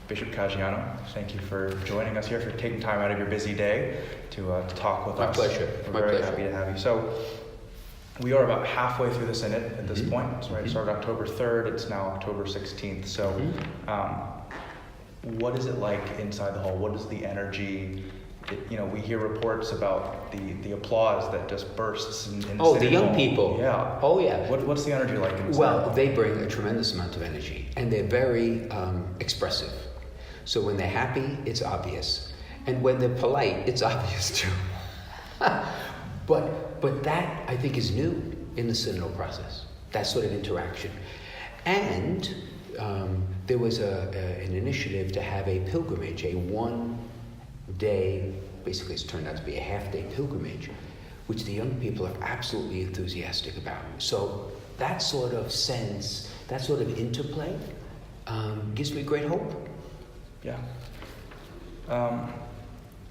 Bishop Caggiano, thank you for joining us here, for taking time out of your busy day to talk with us. My pleasure. We're very happy to have you. So we are about halfway through the Synod at this point. So it started October 3rd. It's now October 16th. So what is it like inside the hall? What is the energy? We hear reports about the applause that just bursts in the Synod the young hall. people. Yeah. Oh, yeah. What's the energy like inside? Well, they bring a tremendous amount of energy, and they're very expressive. So when they're happy, it's obvious. And when they're polite, it's obvious too. But that, I think, is new in the synodal process, that sort of interaction. And there was an initiative to have a pilgrimage, a one-day, basically it's turned out to be a half-day pilgrimage, which the young people are absolutely enthusiastic about. So that sort of sense, that sort of interplay gives me great hope. Yeah.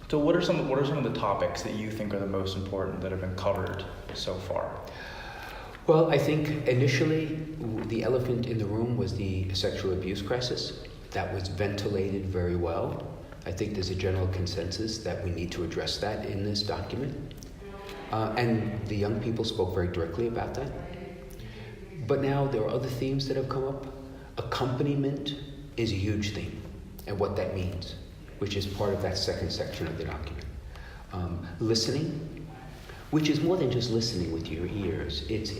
So what are some of the topics that you think are the most important that have been covered so far? Well, I think initially the elephant in the room was the sexual abuse crisis. That was ventilated very well. I think there's a general consensus that we need to address that in this document. And the young people spoke very directly about that. But now there are other themes that have come up. Accompaniment is a huge theme, and what that means, which is part of that second section of the document. Listening, which is more than just listening with your ears. It's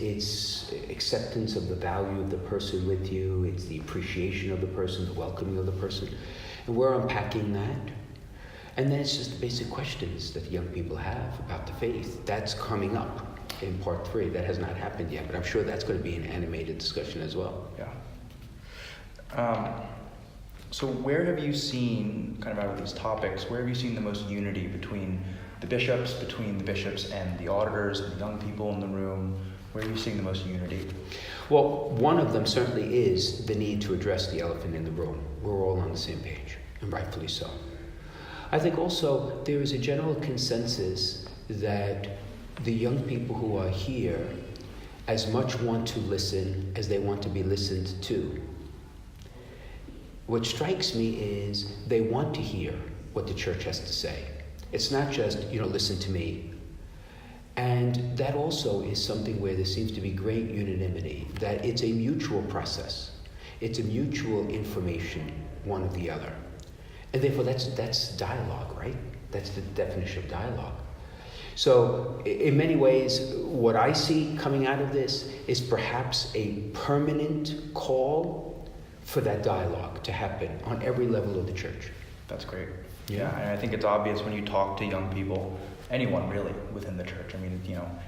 acceptance of the value of the person with you. It's the appreciation of the person, the welcoming of the person. And we're unpacking that. And then it's just the basic questions that the young people have about the faith. That's coming up in part 3. That has not happened yet, but I'm sure that's going to be an animated discussion as well. Yeah. So where have you seen, kind of out of these topics, where have you seen the most unity between the bishops and the auditors and the young people in the room? Where are you seeing the most unity? Well, one of them certainly is the need to address the elephant in the room. We're all on the same page, and rightfully so. I think also there is a general consensus that the young people who are here as much want to listen as they want to be listened to. What strikes me is they want to hear what the church has to say. It's not just, listen to me. And that also is something where there seems to be great unanimity, that it's a mutual process. It's a mutual information, one of the other. And therefore that's dialogue, right? That's the definition of dialogue. So in many ways, what I see coming out of this is perhaps a permanent call for that dialogue to happen on every level of the church. That's great. Yeah, and I think it's obvious when you talk to young people, anyone really within the church. I mean,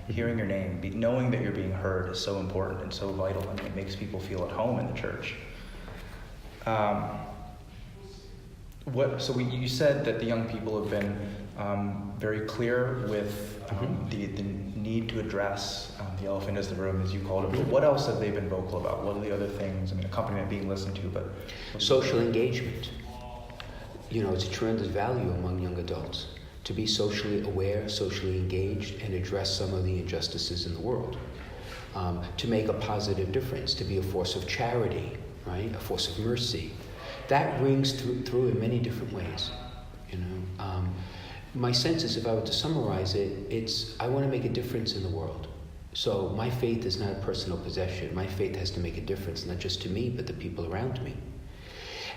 hearing your name, knowing that you're being heard is so important and so vital. I mean, it makes people feel at home in the church. You said that the young people have been very clear with the need to address the elephant in the room, as you called it. But what else have they been vocal about? What are the other things? I mean, accompaniment being listened to, but social engagement. It's a tremendous value among young adults to be socially aware, socially engaged, and address some of the injustices in the world. To make a positive difference, to be a force of charity, right? A force of mercy. That rings through in many different ways. My sense is, if I were to summarize it, it's I want to make a difference in the world. So my faith is not a personal possession. My faith has to make a difference, not just to me, but the people around me.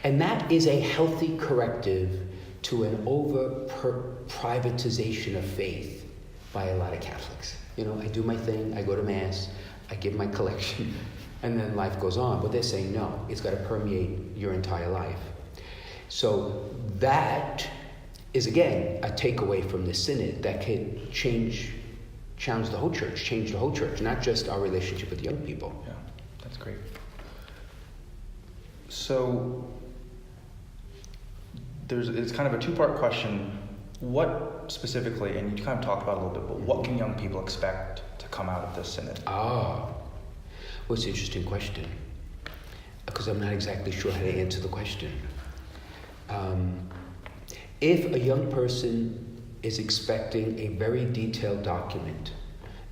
And that is a healthy corrective to an over-privatization of faith by a lot of Catholics. I do my thing, I go to Mass, I give my collection, and then life goes on. But they're saying, no, it's got to permeate your entire life. So that is, again, a takeaway from the Synod that can change the whole church, not just our relationship with young people. Yeah, that's great. So it's kind of a two-part question. What specifically, and you kind of talked about it a little bit, but what can young people expect to come out of this Synod? Well, it's an interesting question, because I'm not exactly sure how to answer the question. If a young person is expecting a very detailed document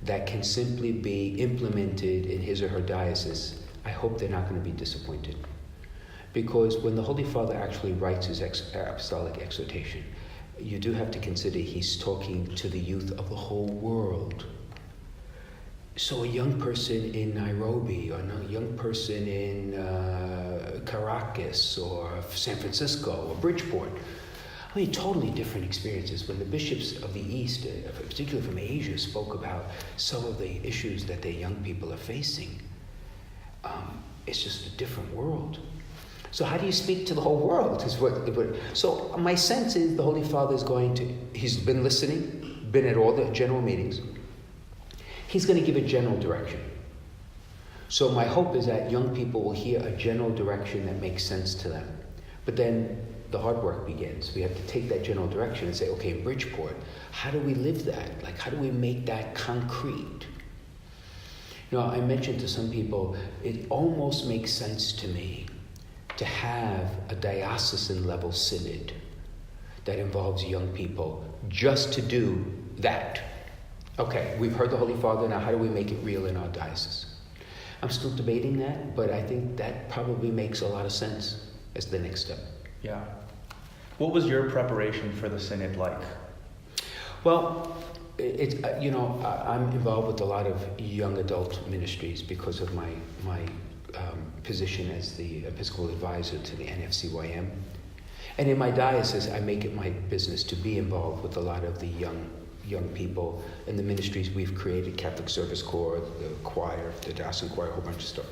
that can simply be implemented in his or her diocese, I hope they're not going to be disappointed. Because when the Holy Father actually writes his apostolic exhortation, you do have to consider he's talking to the youth of the whole world. So a young person in Nairobi, or a young person in Caracas, or San Francisco, or Bridgeport, I mean, totally different experiences. When the bishops of the East, particularly from Asia, spoke about some of the issues that their young people are facing, it's just a different world. So how do you speak to the whole world? So my sense is the Holy Father he's been listening, been at all the general meetings. He's going to give a general direction. So my hope is that young people will hear a general direction that makes sense to them. But then the hard work begins. We have to take that general direction and say, okay, in Bridgeport, how do we live that? Like, how do we make that concrete? I mentioned to some people, it almost makes sense to me to have a diocesan level synod that involves young people just to do that. Okay, we've heard the Holy Father, now how do we make it real in our diocese? I'm still debating that, but I think that probably makes a lot of sense as the next step. Yeah. What was your preparation for the synod like? Well, I'm involved with a lot of young adult ministries because of my position as the Episcopal advisor to the NFCYM. And in my diocese, I make it my business to be involved with a lot of the young people and the ministries we've created, Catholic Service Corps, the choir, the diocesan choir, a whole bunch of stuff.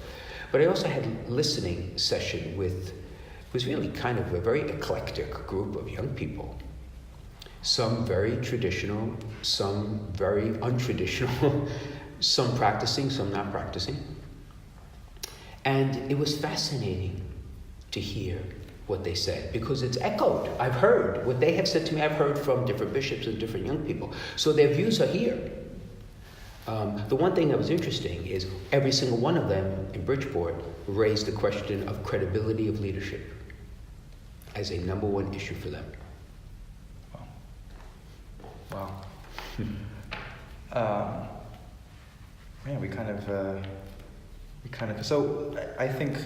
But I also had a listening session with, it was really kind of a very eclectic group of young people. Some very traditional, some very untraditional, some practicing, some not practicing. And it was fascinating to hear what they said, because it's echoed. I've heard what they have said to me. I've heard from different bishops and different young people. So their views are here. The one thing that was interesting is every single one of them in Bridgeport raised the question of credibility of leadership as a number one issue for them. Wow. Man, we kind of. So I think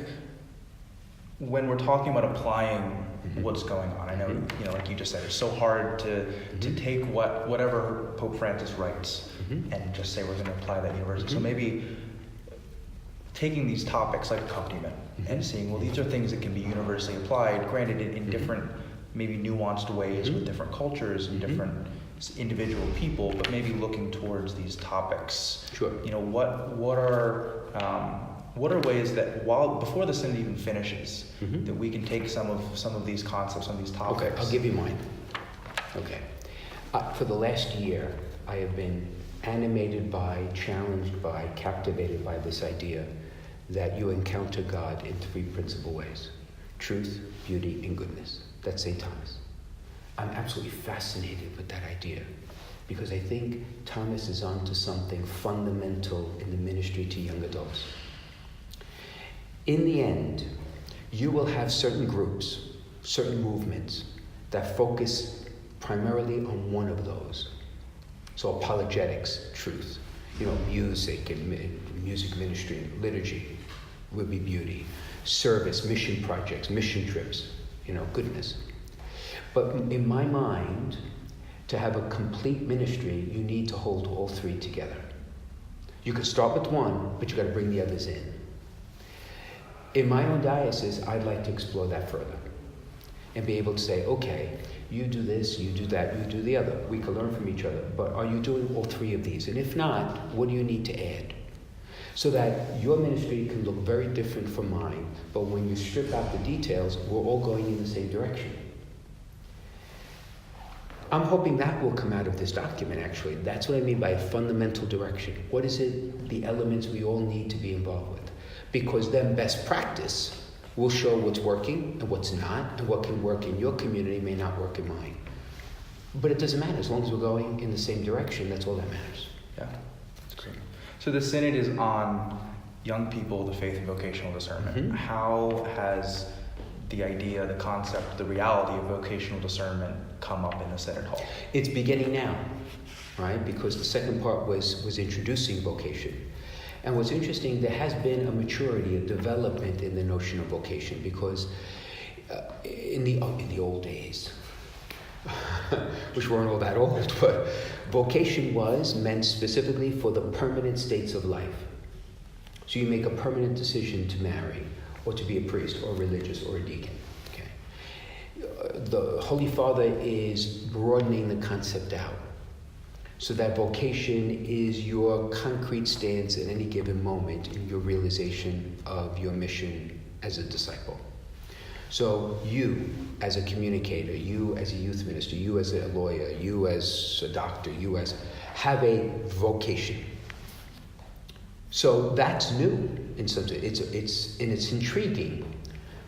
when we're talking about applying what's going on, I know, like you just said, it's so hard to take whatever Pope Francis writes and just say we're going to apply that universally. So maybe taking these topics like accompaniment and seeing, well, these are things that can be universally applied, granted in different, maybe nuanced ways with different cultures and different individual people, but maybe looking towards these topics. Sure. What are ways that before the synod even finishes, that we can take some of these concepts, some of these topics? Okay, I'll give you mine. Okay. For the last year, I have been animated by, challenged by, captivated by this idea that you encounter God in three principal ways: truth, beauty, and goodness. That's St. Thomas. I'm absolutely fascinated with that idea, because I think Thomas is onto something fundamental in the ministry to young adults. In the end, you will have certain groups, certain movements that focus primarily on one of those. So apologetics, truth, music and music ministry and liturgy would be beauty. Service, mission projects, mission trips, goodness. But in my mind, to have a complete ministry, you need to hold all three together. You can start with one, but you got to bring the others in. In my own diocese, I'd like to explore that further and be able to say, okay, you do this, you do that, you do the other. We can learn from each other, but are you doing all three of these? And if not, what do you need to add? So that your ministry can look very different from mine, but when you strip out the details, we're all going in the same direction. I'm hoping that will come out of this document, actually. That's what I mean by a fundamental direction. What is it, the elements we all need to be involved with? Because then best practice will show what's working and what's not, and what can work in your community may not work in mine. But it doesn't matter. As long as we're going in the same direction, that's all that matters. Yeah, that's great. So the synod is on young people, the faith and vocational discernment. How has the idea, the concept, the reality of vocational discernment come up in the synod hall? It's beginning now, right? Because the second part was introducing vocation. And what's interesting, there has been a maturity, a development in the notion of vocation, because in the old days, which weren't all that old, but vocation was meant specifically for the permanent states of life. So you make a permanent decision to marry, or to be a priest, or religious, or a deacon. Okay. The Holy Father is broadening the concept out, so that vocation is your concrete stance at any given moment in your realization of your mission as a disciple. So you as a communicator, you as a youth minister, you as a lawyer, you as a doctor, you as have a vocation. So that's new in some sense. It's intriguing,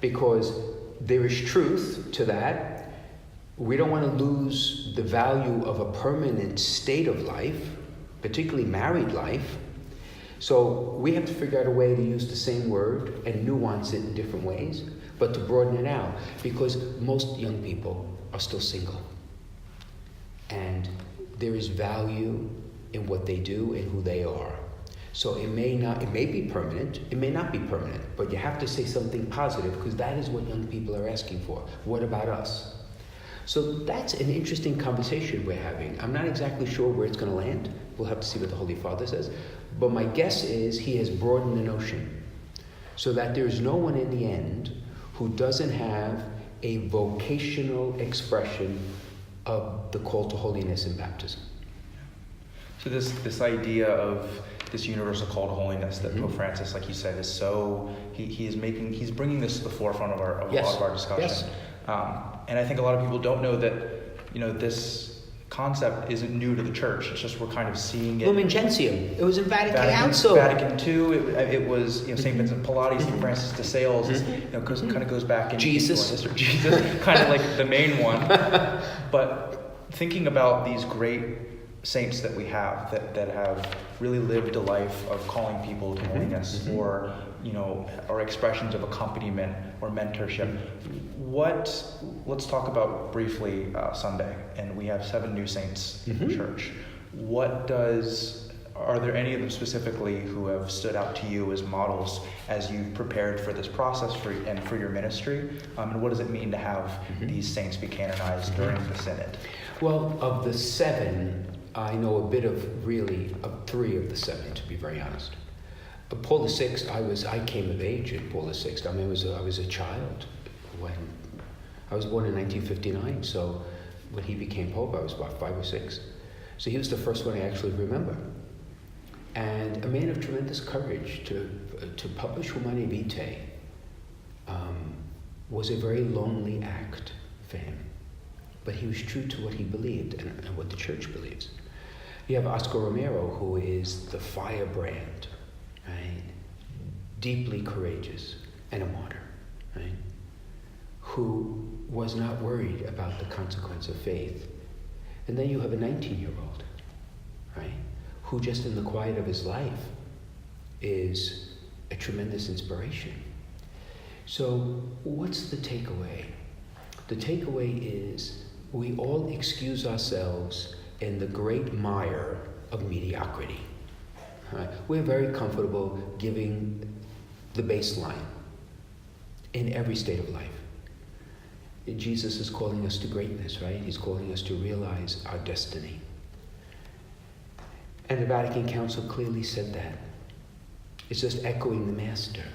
because there is truth to that. We don't want to lose the value of a permanent state of life, particularly married life. So we have to figure out a way to use the same word and nuance it in different ways, but to broaden it out, because most young people are still single. And there is value in what they do and who they are. So it may be permanent, it may not be permanent, but you have to say something positive, because that is what young people are asking for. What about us? So that's an interesting conversation we're having. I'm not exactly sure where it's going to land. We'll have to see what the Holy Father says. But my guess is he has broadened the notion, so that there's no one in the end who doesn't have a vocational expression of the call to holiness in baptism. So this idea of this universal call to holiness that Pope Francis, like you said, is so he's bringing this to the forefront of a lot of our discussion. Yes. And I think a lot of people don't know that, this concept isn't new to the church. It's just we're kind of seeing it. Lumen Gentium. It was in Vatican Council. Vatican II. It was St. Vincent Pilates, St. Francis de Sales. Kind of goes back into Jesus, kind of like the main one. But thinking about these great saints that we have that have really lived a life of calling people to holiness, or expressions of accompaniment or mentorship. Let's talk about briefly Sunday, and we have 7 new saints in the church. Are there any of them specifically who have stood out to you as models as you've prepared for this process for your ministry? And what does it mean to have these saints be canonized during the Synod? Well, of the 7, I know a bit of 3 of the 7, to be very honest. Paul VI, I came of age in Paul VI. I mean, I was a child when I was born in 1959. So when he became Pope, I was about 5 or 6. So he was the first one I actually remember. And a man of tremendous courage to publish Humanae Vitae was a very lonely act for him. But he was true to what he believed and what the church believes. You have Oscar Romero, who is the firebrand, right? Deeply courageous and a martyr, right? Who was not worried about the consequence of faith. And then you have a 19-year-old, right? Who just in the quiet of his life is a tremendous inspiration. So what's the takeaway? The takeaway is we all excuse ourselves in the great mire of mediocrity. Right? We're very comfortable giving the baseline in every state of life. Jesus is calling us to greatness, right? He's calling us to realize our destiny. And the Vatican Council clearly said that. It's just echoing the Master.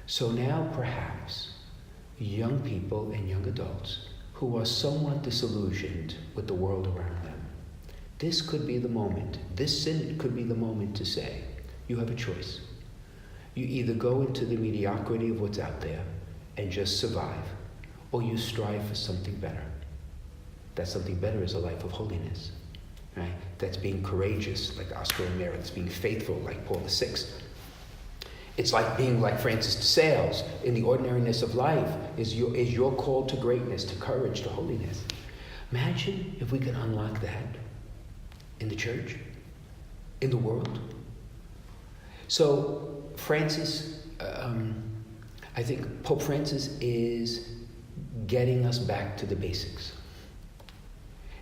So now perhaps young people and young adults who are somewhat disillusioned with the world around them, this could be the moment, this Synod could be the moment to say, you have a choice. You either go into the mediocrity of what's out there and just survive, or you strive for something better. That something better is a life of holiness, right? That's being courageous, like Oscar Romero. It's being faithful, like Paul VI. It's like being like Francis de Sales. In the ordinariness of life is your call to greatness, to courage, to holiness. Imagine if we could unlock that in the church, in the world. So Francis, I think Pope Francis is getting us back to the basics.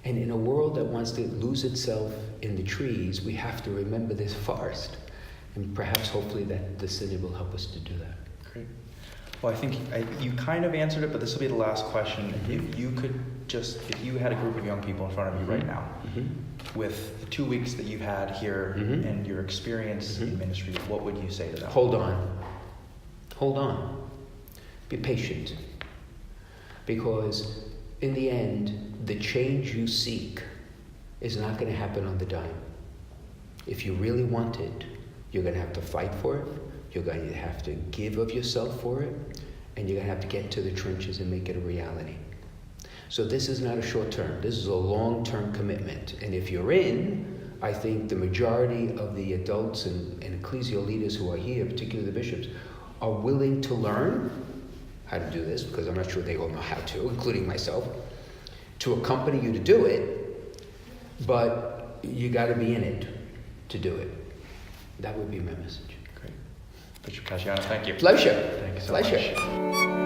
And in a world that wants to lose itself in the trees, we have to remember this forest. And perhaps, hopefully, that the Synod will help us to do that. Great. Well, I think you kind of answered it, but this will be the last question. If you had a group of young people in front of you right now, with the 2 weeks that you've had here and your experience in ministry, what would you say to them? Hold on. Hold on. Be patient. Because in the end, the change you seek is not going to happen on the dime. If you really want it, you're going to have to fight for it. You're going to have to give of yourself for it. And you're going to have to get into the trenches and make it a reality. So this is not a short term. This is a long-term commitment. And if you're in, I think the majority of the adults and ecclesial leaders who are here, particularly the bishops, are willing to learn how to do this, because I'm not sure they all know how to, including myself, to accompany you to do it. But you got to be in it to do it. That would be my message. Great. Bishop Caggiano, thank you. Pleasure. Thank you so Pleasure. much.